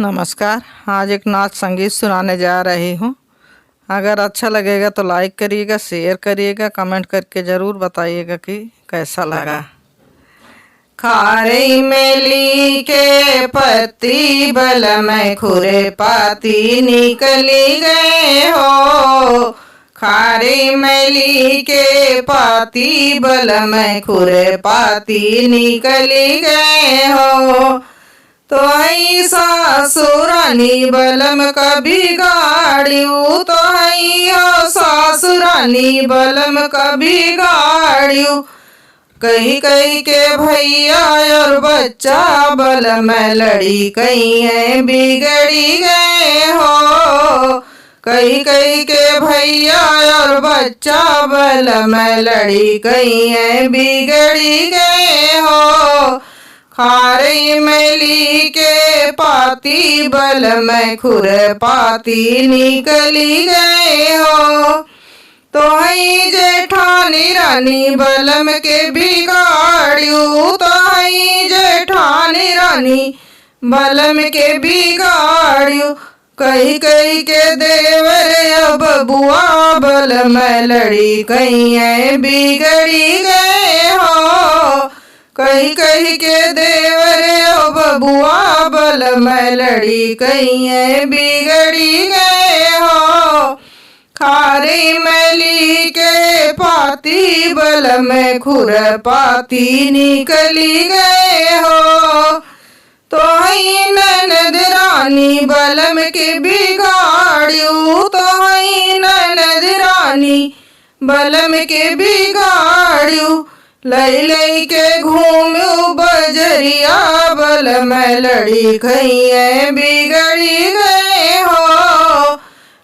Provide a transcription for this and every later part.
नमस्कार। आज एक नाच संगीत सुनाने जा रही हूँ। अगर अच्छा लगेगा तो लाइक करिएगा, शेयर करिएगा, कमेंट करके ज़रूर बताइएगा कि कैसा लगा। खारे मेली के पत्ती बल में खुरे पाती निकली गए हो। खारे मेली के पाती बल में खुरे पाती निकली गए हो। तो आई सासुरानी बलम कभी गाड़ियो, तो आई सासुरानी बलम कभी गाड़ियो। कहीं कहीं के भैया और बच्चा बल में लड़ी, कहीं है बिगड़ी गए हो। कहीं कहीं के भैया और बच्चा बल में लड़ी, कहीं है बिगड़ी गए हो। खारे मेली के पाती बल में खुर पाती निकली गए हो। तो हई जेठानी रानी बलम के बिगाड़ियो, तो हई जेठानी रानी बलम के बिगाड़ियो। कहीं कहीं के देवर अब बुआ बल में लड़ी, कहीं है बिगड़ी गए हो। कहीं कहीं के देवर अब बुआ बल में लड़ी, कहीं है बिगड़ी गए हो। खारे मेली के पाती बल में खुर पाती निकली गए हो। तो हई ननद रानी बलम के बिगाड़ियो, तो हई ननद रानी बलम के बिगाड़ियो। लई लई के घूम्यो बजरिया बल में लड़ी, कहीं है बिगड़ी गए हो।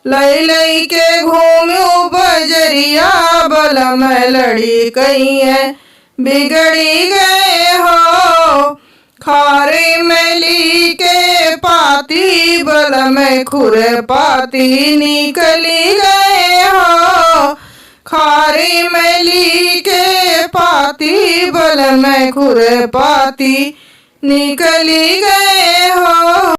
लई लई के घूम्यो बजरिया बल में लड़ी, कहीं है बिगड़ी गए हो। खारे मेली के पाती बल में खुर पाती निकली गए हो। खारे मेली के पाती बल में खुर पाती निकली गए हो।